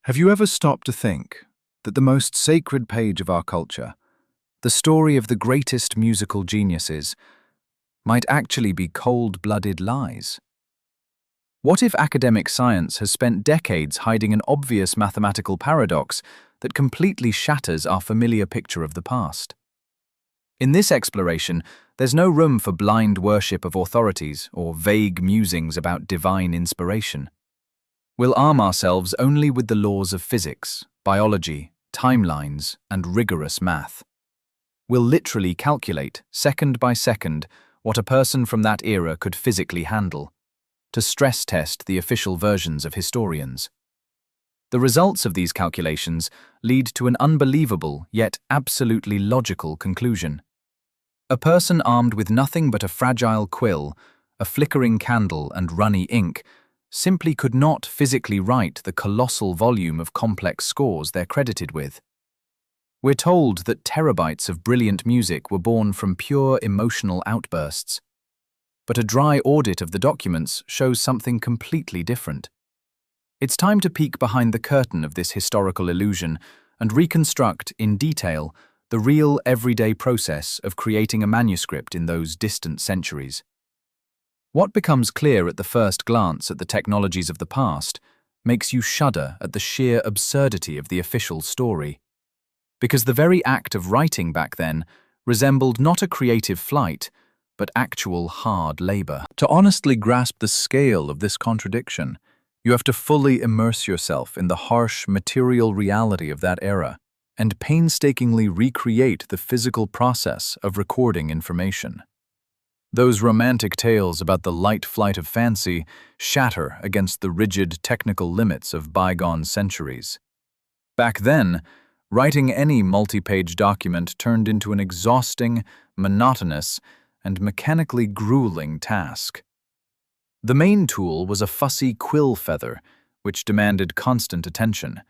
Have you ever stopped to think that the most sacred page of our culture, the story of the greatest musical geniuses, might actually be cold-blooded lies? What if academic science has spent decades hiding an obvious mathematical paradox that completely shatters our familiar picture of the past? In this exploration, there's no room for blind worship of authorities or vague musings about divine inspiration. We'll arm ourselves only with the laws of physics, biology, timelines, and rigorous math. We'll literally calculate, second by second, what a person from that era could physically handle, to stress test the official versions of historians. The results of these calculations lead to an unbelievable yet absolutely logical conclusion. A person armed with nothing but a fragile quill, a flickering candle, and runny ink simply could not physically write the colossal volume of complex scores they're credited with. We're told that terabytes of brilliant music were born from pure emotional outbursts. But a dry audit of the documents shows something completely different. It's time to peek behind the curtain of this historical illusion and reconstruct, in detail, the real everyday process of creating a manuscript in those distant centuries. What becomes clear at the first glance at the technologies of the past makes you shudder at the sheer absurdity of the official story. Because the very act of writing back then resembled not a creative flight, but actual hard labor. To honestly grasp the scale of this contradiction, you have to fully immerse yourself in the harsh material reality of that era and painstakingly recreate the physical process of recording information. Those romantic tales about the light flight of fancy shatter against the rigid technical limits of bygone centuries. Back then, writing any multi-page document turned into an exhausting, monotonous, and mechanically grueling task. The main tool was a fussy quill feather, which demanded constant attention.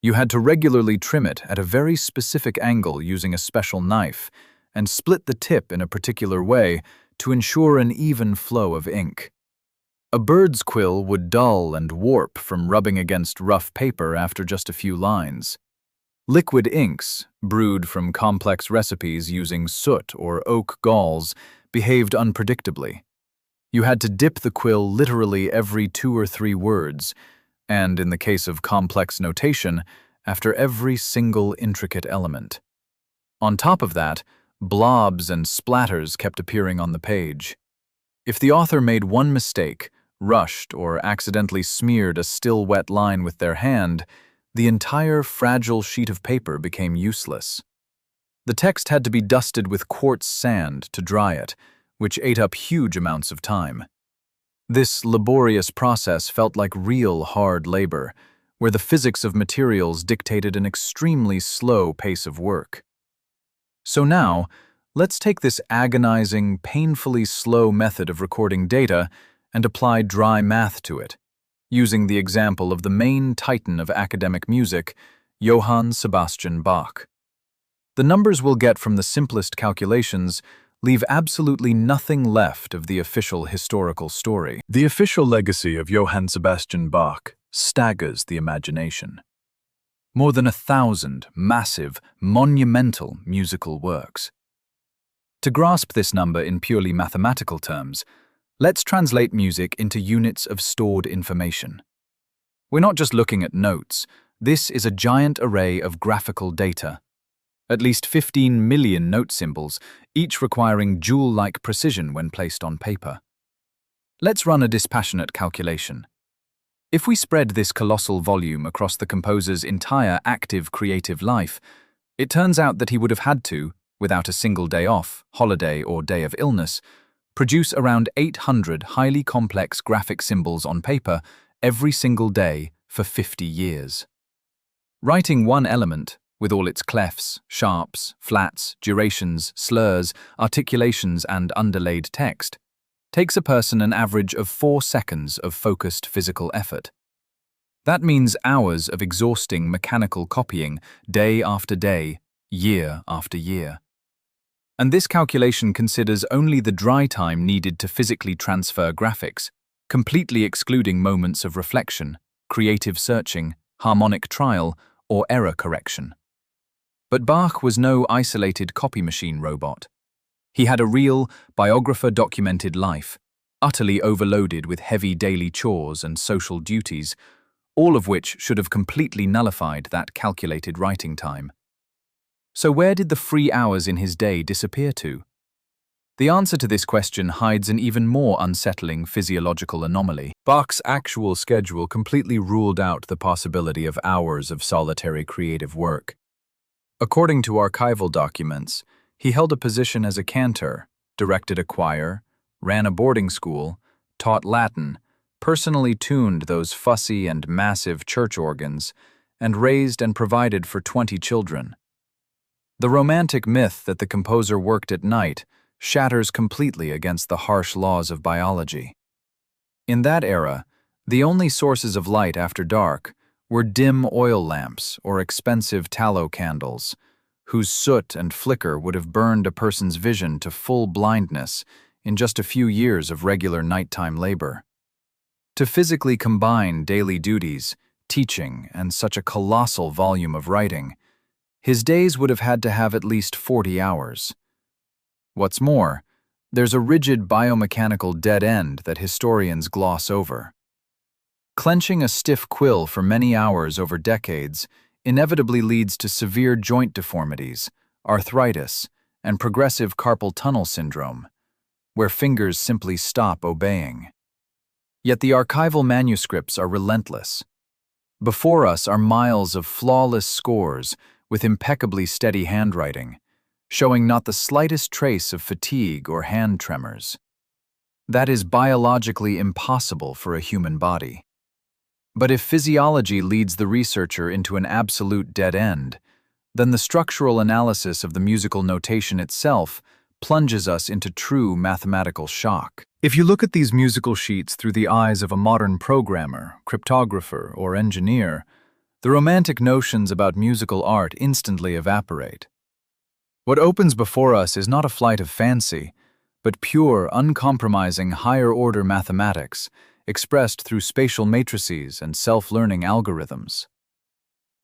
You had to regularly trim it at a very specific angle using a special knife, and split the tip in a particular way to ensure an even flow of ink. A bird's quill would dull and warp from rubbing against rough paper after just a few lines. Liquid inks, brewed from complex recipes using soot or oak galls, behaved unpredictably. You had to dip the quill literally every 2 or 3 words, and in the case of complex notation, after every single intricate element. On top of that, blobs and splatters kept appearing on the page. If the author made one mistake, rushed, or accidentally smeared a still wet line with their hand, the entire fragile sheet of paper became useless. The text had to be dusted with quartz sand to dry it, which ate up huge amounts of time. This laborious process felt like real hard labor, where the physics of materials dictated an extremely slow pace of work. So now, let's take this agonizing, painfully slow method of recording data and apply dry math to it, using the example of the main titan of academic music, Johann Sebastian Bach. The numbers we'll get from the simplest calculations leave absolutely nothing left of the official historical story. The official legacy of Johann Sebastian Bach staggers the imagination. More than 1,000 massive, monumental musical works. To grasp this number in purely mathematical terms, let's translate music into units of stored information. We're not just looking at notes. This is a giant array of graphical data. At least 15 million note symbols, each requiring jewel-like precision when placed on paper. Let's run a dispassionate calculation. If we spread this colossal volume across the composer's entire active creative life, it turns out that he would have had to, without a single day off, holiday, or day of illness, produce around 800 highly complex graphic symbols on paper every single day for 50 years. Writing one element, with all its clefs, sharps, flats, durations, slurs, articulations, and underlaid text, takes a person an average of 4 seconds of focused physical effort. That means hours of exhausting mechanical copying, day after day, year after year. And this calculation considers only the dry time needed to physically transfer graphics, completely excluding moments of reflection, creative searching, harmonic trial, or error correction. But Bach was no isolated copy machine robot. He had a real, biographer-documented life, utterly overloaded with heavy daily chores and social duties, all of which should have completely nullified that calculated writing time. So where did the free hours in his day disappear to? The answer to this question hides an even more unsettling physiological anomaly. Bach's actual schedule completely ruled out the possibility of hours of solitary creative work. According to archival documents, he held a position as a cantor, directed a choir, ran a boarding school, taught Latin, personally tuned those fussy and massive church organs, and raised and provided for 20 children. The romantic myth that the composer worked at night shatters completely against the harsh laws of biology. In that era, the only sources of light after dark were dim oil lamps or expensive tallow candles, whose soot and flicker would have burned a person's vision to full blindness in just a few years of regular nighttime labor. To physically combine daily duties, teaching, and such a colossal volume of writing, his days would have had to have at least 40 hours. What's more, there's a rigid biomechanical dead end that historians gloss over. Clenching a stiff quill for many hours over decades inevitably leads to severe joint deformities, arthritis, and progressive carpal tunnel syndrome, where fingers simply stop obeying. Yet the archival manuscripts are relentless. Before us are miles of flawless scores with impeccably steady handwriting, showing not the slightest trace of fatigue or hand tremors. That is biologically impossible for a human body. But if physiology leads the researcher into an absolute dead end, then the structural analysis of the musical notation itself plunges us into true mathematical shock. If you look at these musical sheets through the eyes of a modern programmer, cryptographer, or engineer, the romantic notions about musical art instantly evaporate. What opens before us is not a flight of fancy, but pure, uncompromising higher-order mathematics expressed through spatial matrices and self-learning algorithms.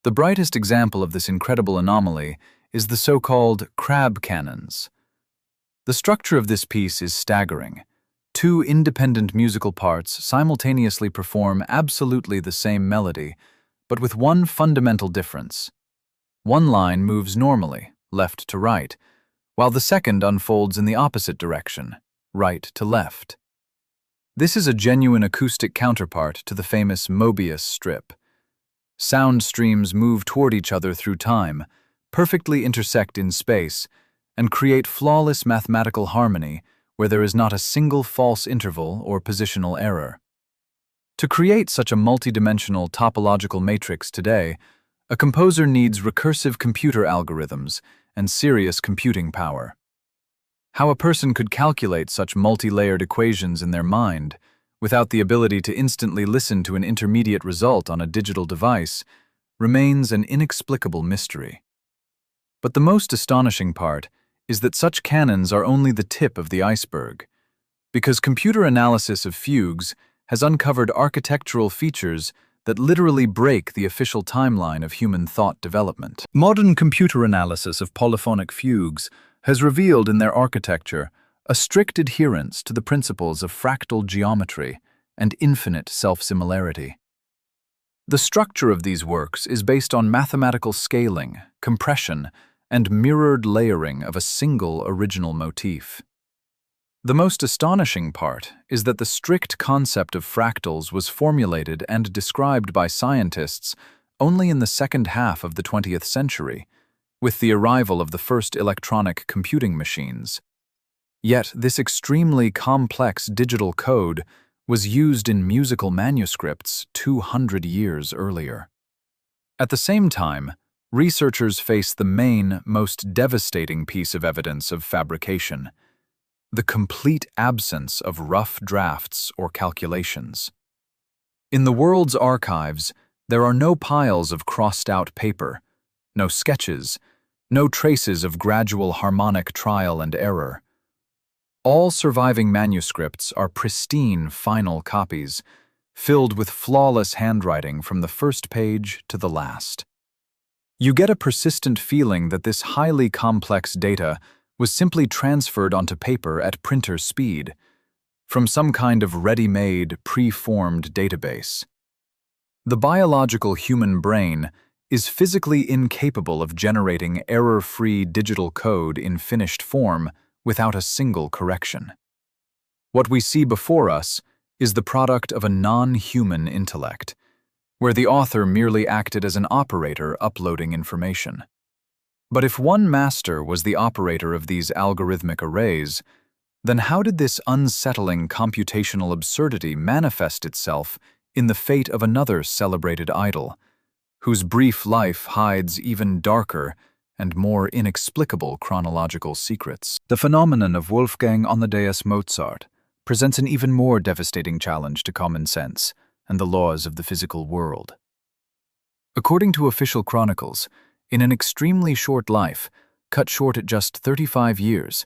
The brightest example of this incredible anomaly is the so-called crab canons. The structure of this piece is staggering. Two independent musical parts simultaneously perform absolutely the same melody, but with one fundamental difference. One line moves normally, left to right, while the second unfolds in the opposite direction, right to left. This is a genuine acoustic counterpart to the famous Mobius strip. Sound streams move toward each other through time, perfectly intersect in space, and create flawless mathematical harmony where there is not a single false interval or positional error. To create such a multidimensional topological matrix today, a composer needs recursive computer algorithms and serious computing power. How a person could calculate such multi-layered equations in their mind without the ability to instantly listen to an intermediate result on a digital device remains an inexplicable mystery. But the most astonishing part is that such canons are only the tip of the iceberg, because computer analysis of fugues has uncovered architectural features that literally break the official timeline of human thought development. Modern computer analysis of polyphonic fugues has revealed in their architecture a strict adherence to the principles of fractal geometry and infinite self-similarity. The structure of these works is based on mathematical scaling, compression, and mirrored layering of a single original motif. The most astonishing part is that the strict concept of fractals was formulated and described by scientists only in the second half of the 20th century, with the arrival of the first electronic computing machines. Yet this extremely complex digital code was used in musical manuscripts 200 years earlier. At the same time, researchers face the main, most devastating piece of evidence of fabrication: the complete absence of rough drafts or calculations. In the world's archives, there are no piles of crossed-out paper, no sketches, no traces of gradual harmonic trial and error. All surviving manuscripts are pristine final copies, filled with flawless handwriting from the first page to the last. You get a persistent feeling that this highly complex data was simply transferred onto paper at printer speed, from some kind of ready-made, pre-formed database. The biological human brain is physically incapable of generating error-free digital code in finished form without a single correction. What we see before us is the product of a non-human intellect, where the author merely acted as an operator uploading information. But if one master was the operator of these algorithmic arrays, then how did this unsettling computational absurdity manifest itself in the fate of another celebrated idol, whose brief life hides even darker and more inexplicable chronological secrets? The phenomenon of Wolfgang Amadeus Mozart presents an even more devastating challenge to common sense and the laws of the physical world. According to official chronicles, in an extremely short life, cut short at just 35 years,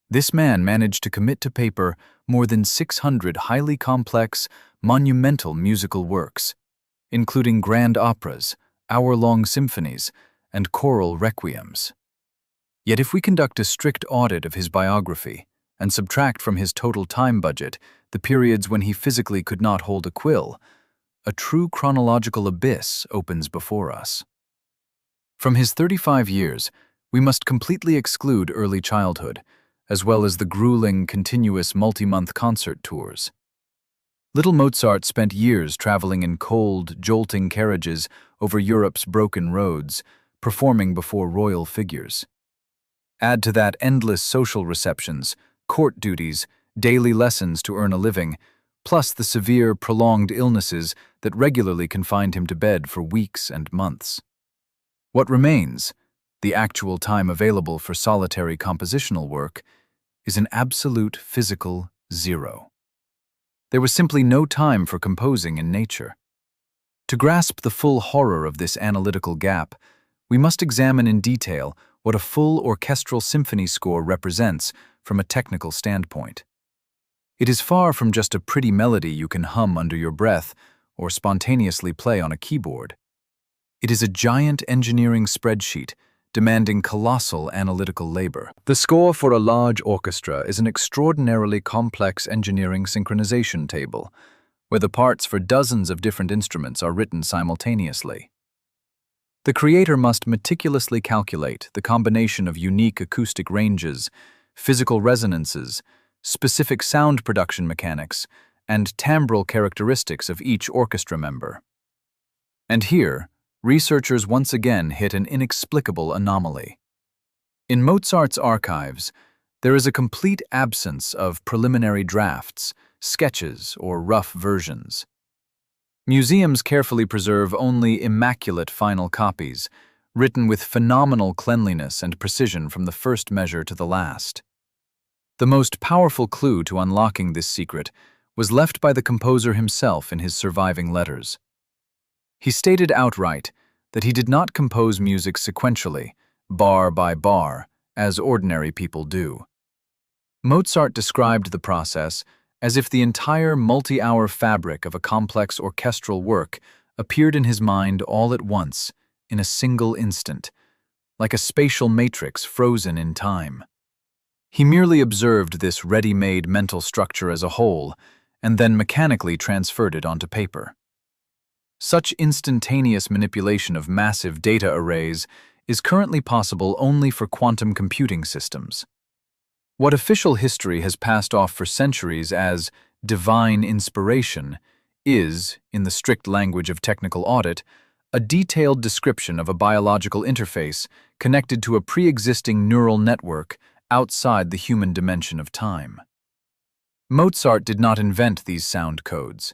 this man managed to commit to paper more than 600 highly complex, monumental musical works, including grand operas, hour-long symphonies, and choral requiems. Yet if we conduct a strict audit of his biography and subtract from his total time budget the periods when he physically could not hold a quill, a true chronological abyss opens before us. From his 35 years, we must completely exclude early childhood, as well as the grueling, continuous multi-month concert tours. Little Mozart spent years traveling in cold, jolting carriages over Europe's broken roads, performing before royal figures. Add to that endless social receptions, court duties, daily lessons to earn a living, plus the severe, prolonged illnesses that regularly confined him to bed for weeks and months. What remains, the actual time available for solitary compositional work, is an absolute physical zero. There was simply no time for composing in nature. To grasp the full horror of this analytical gap, we must examine in detail what a full orchestral symphony score represents from a technical standpoint. It is far from just a pretty melody you can hum under your breath or spontaneously play on a keyboard. It is a giant engineering spreadsheet demanding colossal analytical labor. The score for a large orchestra is an extraordinarily complex engineering synchronization table, where the parts for dozens of different instruments are written simultaneously. The creator must meticulously calculate the combination of unique acoustic ranges, physical resonances, specific sound production mechanics, and timbral characteristics of each orchestra member. And here, researchers once again hit an inexplicable anomaly. In Mozart's archives, there is a complete absence of preliminary drafts, sketches, or rough versions. Museums carefully preserve only immaculate final copies, written with phenomenal cleanliness and precision from the first measure to the last. The most powerful clue to unlocking this secret was left by the composer himself in his surviving letters. He stated outright that he did not compose music sequentially, bar by bar, as ordinary people do. Mozart described the process as if the entire multi-hour fabric of a complex orchestral work appeared in his mind all at once, in a single instant, like a spatial matrix frozen in time. He merely observed this ready-made mental structure as a whole, and then mechanically transferred it onto paper. Such instantaneous manipulation of massive data arrays is currently possible only for quantum computing systems. What official history has passed off for centuries as divine inspiration is, in the strict language of technical audit, a detailed description of a biological interface connected to a pre-existing neural network outside the human dimension of time. Mozart did not invent these sound codes.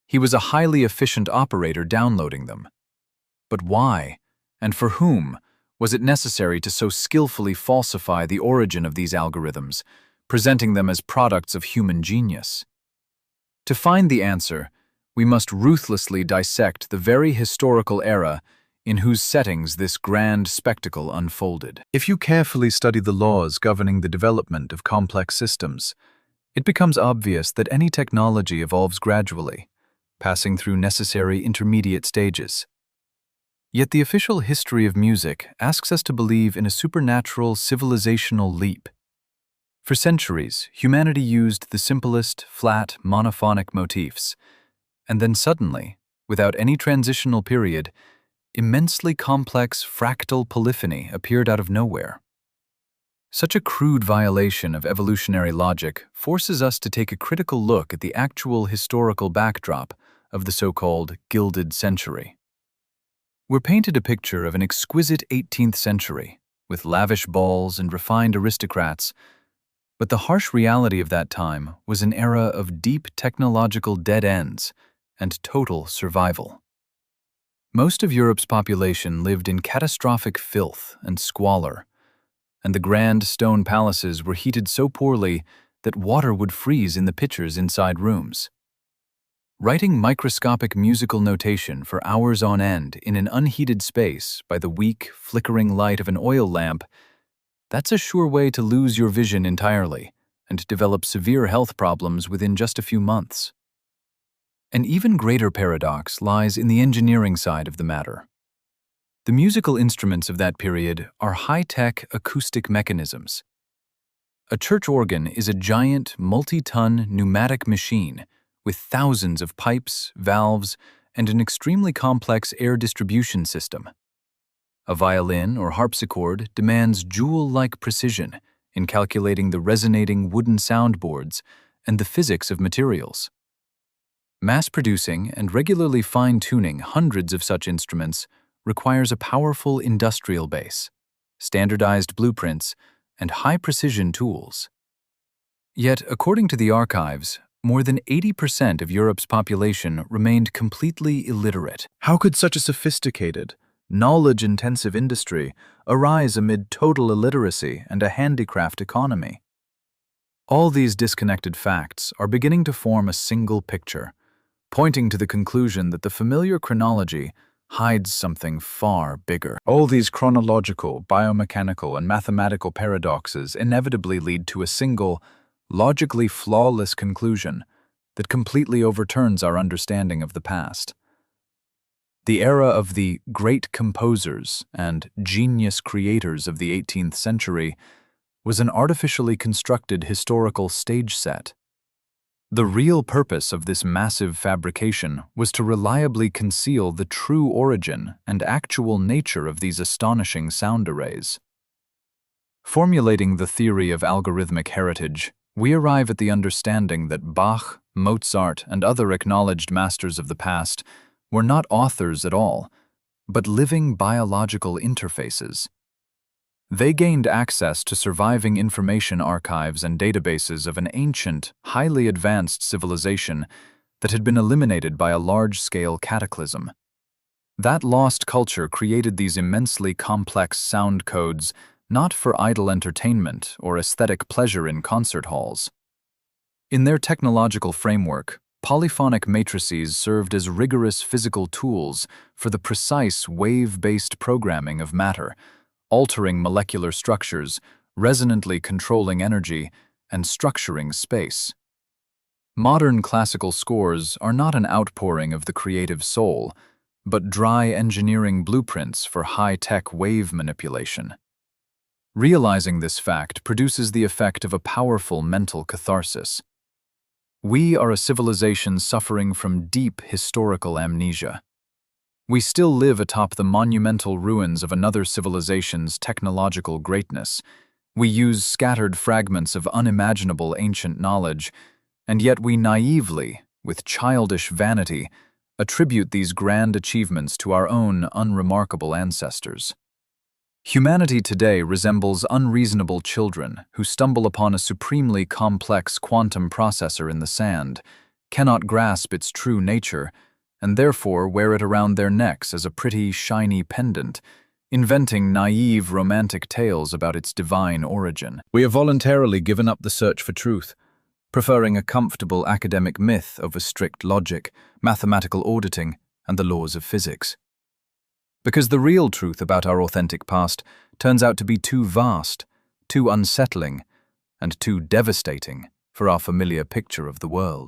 He was a highly efficient operator downloading them. But why, and for whom, was it necessary to so skillfully falsify the origin of these algorithms, presenting them as products of human genius? To find the answer, we must ruthlessly dissect the very historical era in whose settings this grand spectacle unfolded. If you carefully study the laws governing the development of complex systems, it becomes obvious that any technology evolves gradually, passing through necessary intermediate stages. Yet the official history of music asks us to believe in a supernatural civilizational leap. For centuries, humanity used the simplest, flat, monophonic motifs, and then suddenly, without any transitional period, immensely complex fractal polyphony appeared out of nowhere. Such a crude violation of evolutionary logic forces us to take a critical look at the actual historical backdrop of the so-called Gilded Century. We're painted a picture of an exquisite 18th century, with lavish balls and refined aristocrats, but the harsh reality of that time was an era of deep technological dead ends and total survival. Most of Europe's population lived in catastrophic filth and squalor, and the grand stone palaces were heated so poorly that water would freeze in the pitchers inside rooms. Writing microscopic musical notation for hours on end in an unheated space by the weak, flickering light of an oil lamp, that's a sure way to lose your vision entirely and develop severe health problems within just a few months. An even greater paradox lies in the engineering side of the matter. The musical instruments of that period are high-tech acoustic mechanisms. A church organ is a giant, multi-ton pneumatic machine with thousands of pipes, valves, and an extremely complex air distribution system. A violin or harpsichord demands jewel-like precision in calculating the resonating wooden soundboards and the physics of materials. Mass-producing and regularly fine-tuning hundreds of such instruments requires a powerful industrial base, standardized blueprints, and high-precision tools. Yet, according to the archives, more than 80% of Europe's population remained completely illiterate. How could such a sophisticated, knowledge-intensive industry arise amid total illiteracy and a handicraft economy? All these disconnected facts are beginning to form a single picture, pointing to the conclusion that the familiar chronology hides something far bigger. All these chronological, biomechanical, and mathematical paradoxes inevitably lead to a single, logically flawless conclusion that completely overturns our understanding of the past. The era of the great composers and genius creators of the 18th century was an artificially constructed historical stage set. The real purpose of this massive fabrication was to reliably conceal the true origin and actual nature of these astonishing sound arrays. Formulating the theory of algorithmic heritage, we arrive at the understanding that Bach, Mozart, and other acknowledged masters of the past were not authors at all, but living biological interfaces. They gained access to surviving information archives and databases of an ancient, highly advanced civilization that had been eliminated by a large-scale cataclysm. That lost culture created these immensely complex sound codes not for idle entertainment or aesthetic pleasure in concert halls. In their technological framework, polyphonic matrices served as rigorous physical tools for the precise wave-based programming of matter, altering molecular structures, resonantly controlling energy, and structuring space. Modern classical scores are not an outpouring of the creative soul, but dry engineering blueprints for high-tech wave manipulation. Realizing this fact produces the effect of a powerful mental catharsis. We are a civilization suffering from deep historical amnesia. We still live atop the monumental ruins of another civilization's technological greatness. We use scattered fragments of unimaginable ancient knowledge, and yet we naively, with childish vanity, attribute these grand achievements to our own unremarkable ancestors. Humanity today resembles unreasonable children who stumble upon a supremely complex quantum processor in the sand, cannot grasp its true nature, and therefore wear it around their necks as a pretty, shiny pendant, inventing naive romantic tales about its divine origin. We have voluntarily given up the search for truth, preferring a comfortable academic myth over strict logic, mathematical auditing, and the laws of physics. Because the real truth about our authentic past turns out to be too vast, too unsettling, and too devastating for our familiar picture of the world.